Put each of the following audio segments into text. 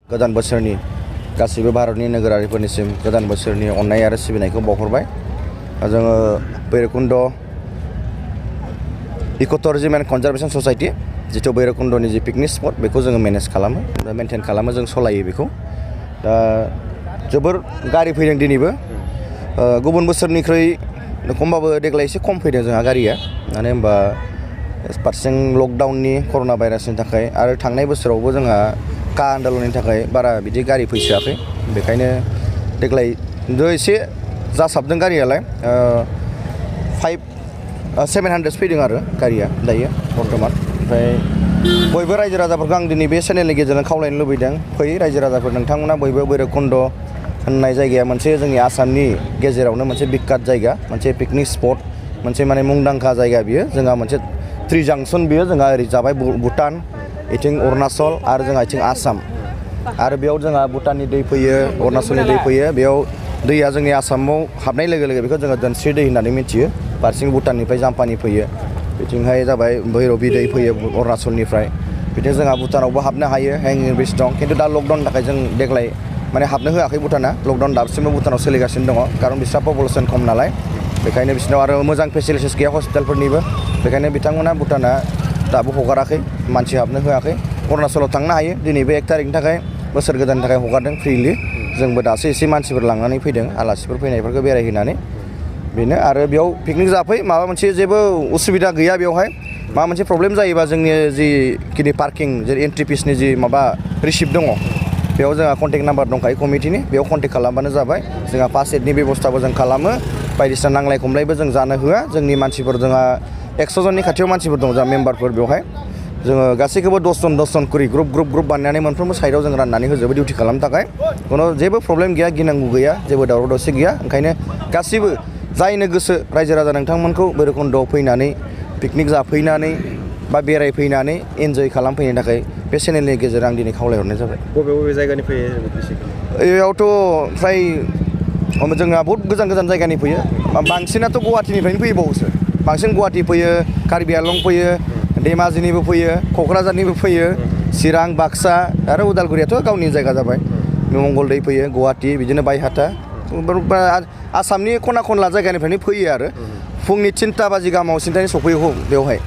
गोदान बोसोरनि गासिबो भारतनि नोगोरारिफोरनिसिम गोदान बोसोरनि अननाय आरो सिबिनायखौ बावहरबाय। जोङो भैरबकुन्द इक' टुरिज्म एन्ड कनजारभेशन ससाइटि जिथु भैरबकुन्दनि जि पिकनिक स्पट बेखौ जोङो मेनेज खालामो, मेनटेन खालामो, जों सलायो बेखौ। दा जोबोर गारि फैदों दिनैबो, गुबुन बोसोरनिख्रुइ खमबाबो देग्लाय एसे खम फैदों जोंहा गारिया, मानो होनबा फारसेथिं लकडाउननि कर'ना भाइरासनि थाखाय आरो थांनाय बोसोरावबो जोंहा का आन्दलननि थाखाय बारा बिदि गारि फैसोआखै। बेखायनो देग्लाय एसे जासाबदों गारियालाय, 700 फैदों आरो गारिया दायो बर्थमान। ओमफ्राय बयबो रायजो राजाफोरखौ आं दिनै बे चेनेलनि गेजेरजों खावलायनो लुबैदों, फै रायजो राजाफोर, नोंथांमोना बयबो भैरबकुन्द होननाय जायगाया मोनसे जोंनि आसामनि गेजेरावनो मोनसे बिख्यात जायगा, मोनसे पिकनिक स्पट, मोनसे माने मुंदांखा जायगा बियो। जोंहा मोनसे ट्रि जांसन बियो, जोंहा ओरै जाबाय भुटान, इथिं अरुणाचल आरो जोंहा इथिं आसाम। आरो बेयाव जोंहा भुटाननि दै फैयो, अरुणाचलनि दै फैयो। बेयाव दैया जोंनि आसामाव हाबनाय लोगो लोगो बेखौ जोङो दोनस्रि दै होननानै मिथियो। फारसेथिं भुटाननिफ्राय जाम्फानि फैयो, बिथिंहाय जाबाय भैरबी दै फैयो अरुणाचलनिफ्राय। बिदिनो जोंहा भुटानावबो हाबनो हायो, हेंगिं ब्रिज दं। खिन्थु दा लकडाउननि थाखाय जों देग्लाय माने हाबनो होआखै भुटाना, लकडाउन दासिमबो भुटानाव सोलिगासिनो दङ, खारन बिस्रा पपुलेसन खम नालाय। बेखायनो बिसोरनाव आरो मोजां फेसिलिटिस गैया हस्पिटालफोरनिबो, बेखायनो बिथांमोना भुटाना दाबो हगाराखै, मानसि हाबनो होआखै। अरुणाचलाव थांनो हायो, दिनैबो 1 तारिखनि थाखाय बोसोर गोदाननि थाखाय हगारदों फ्रिलि। जोंबो दासो एसे मानसिफोर लांनानै फैदों, आलासिफोर फैनायफोरखौ बेरायहैनानै। बेनो आरो बेयाव पिकनिक जाफै, माबा मोनसे जेबो उसुबिदा गैया बेवहाय। माबा मोनसे प्रब्लेम जायोबा जोंनि जिखिनि पार्किं जेरै एन्ट्रि फिसनि जि माबा रिसिप्ट दङ, बेयाव जोंहा कन्टेक्ट नाम्बार दंखायो कमिटिनि, बेयाव कन्टेक्ट खालामबानो जाबाय। जोंहा फार्स्ट एडनि बेबस्थाबो जों खालामो, बायदिसिना नांलाय खमलायबो जों जानो होआ। जोंनि मानसिफोर जोंहा 100 जननि खाथियाव मानसिफोर दं, जोंहा मेम्बारफोर बेवहाय। जोङो गासैखौबो 10 जन करि ग्रुप बानायनानै मोनफ्रोमबो साइडआव जों राननानै होजोबो डिउटि खालामनो थाखाय। खुनु जेबो प्रब्लेम गैया, गिनांगौ गैया, जेबो दावराव दावसि गैया। ओंखायनो गासैबो जायनो गोसो रायजो राजा नोंथांमोनखौ भैरबकुन्दआव फैनानै पिकनिक जाफैनानै बा बेरायफैनानै एन्जय खालामफैनो थाखाय बे चेनेलनि गेजेरजों आं दिनै खावलायहरनाय जाबाय। बबे जायगानि फैयो? बेयावथ' फ्राय जोंहा बहुत गोजान गोजान जायगानि फैयो, बांसिनाथ' गुवाहाटिनिफ्रायनो फैबावोसो। बांसिन गुवाहाटि फैयो, कार्बि आलं फैयो, धेमाजिनिबो फैयो, क'क्राझारनिबो फैयो, चिरां, बाक्सा आरो उदालगुरियाथ' गावनि जायगा जाबाय। मंगलदै फैयो, गुवाहाटि, बिदिनो बायहाथा, आसामनि खना खनला जायगानिफ्रायनो फैयो आरो। फुंनि 3ता बाजि गाहामाव सिन्थानि सफैयो बेवहाय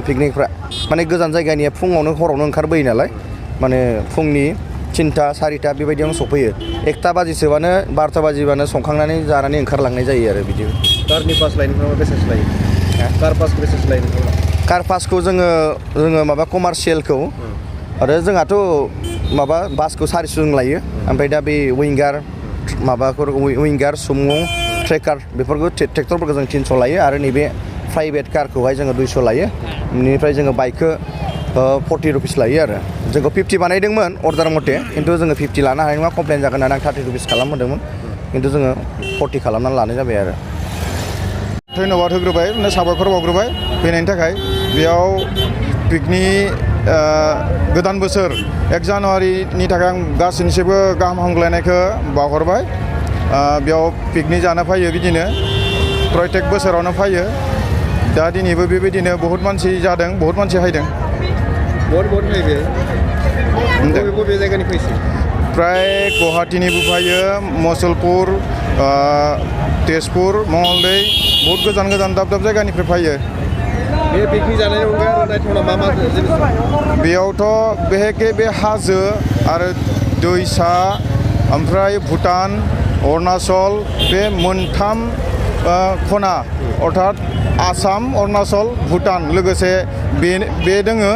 पिकनिकफ्रा। माने गोजान जायगानिया फुङावनो हरावनो ओंखारबोयो नालाय, माने फुंनि 3ता 4ता बेबायदियावनो सफैयो। 1ता बाजिसोबानो 12ता बाजिबानो संखांनानै जानानै ओंखारलांनाय जायो आरो बिदि। कारनि पास लायनोब्ला बेसेसो लायो? कार पासखौ बेसेसो लायो? कार पासखौ जोङो माबा कमार्सियेलखौ, आरो जोंहाथ' माबा बासखौ 400 जों लायो। ओमफ्राय दा बे विंगार सुमु ट्रेकार बेफोरखौ ट्रेक्टरफोरखौ जों 300 लायो। आरो नैबे प्राइभेट कारखौहाय जोङो 200 लायो। बेनिफ्राय जोङो बाइकखौ 40 रुपिस लायो आरो। जोंखौ 50 बानायदोंमोन अर्डार मथे, खिन्थु जोङो 50 लानो हानाय नङा, कमप्लेन जागोन होननानै आं 30 रुपिस खालामहोदोंमोन, खिन्थु जोङो 40 खालामनानै लानाय जाबाय आरो। धन्यबाद होग्रोबाय, साबायखर बावग्रोबाय फैनायनि थाखाय। बेयाव पिकनिक गोदान बोसोर 1 जानुवारिनि थाखाय आं गासैनिसिमबो गाहाम हामग्लायनायखौ बावहरबाय। बेयाव पिकनिक जानो फैयो, बिदिनो प्रत्येक बोसोरावनो फैयो। दा दिनैबो बेबायदिनो बहुत मानसि जादों, बहुत मानसि हायदों। बहुत फैयो। बबे जायगानि फैयो? प्राय गुवाहाटिनिबो फैयो, मुसलपुर, तेजपुर, मंगलदै, बहुत गोजान गोजान दाब दाब जायगानिफ्राय फैयो। बे पिकनिक जानायनि अनगायै आरो नायथावना मा जिनिस? बेयावथ' बेहेके बे हाजो आरो दैसा, ओमफ्राय भुटान, अरुणाचल, बे मोनथाम खना, अर्थात आसाम, अरुणाचल, भुटान लोगोसे बे दोङो।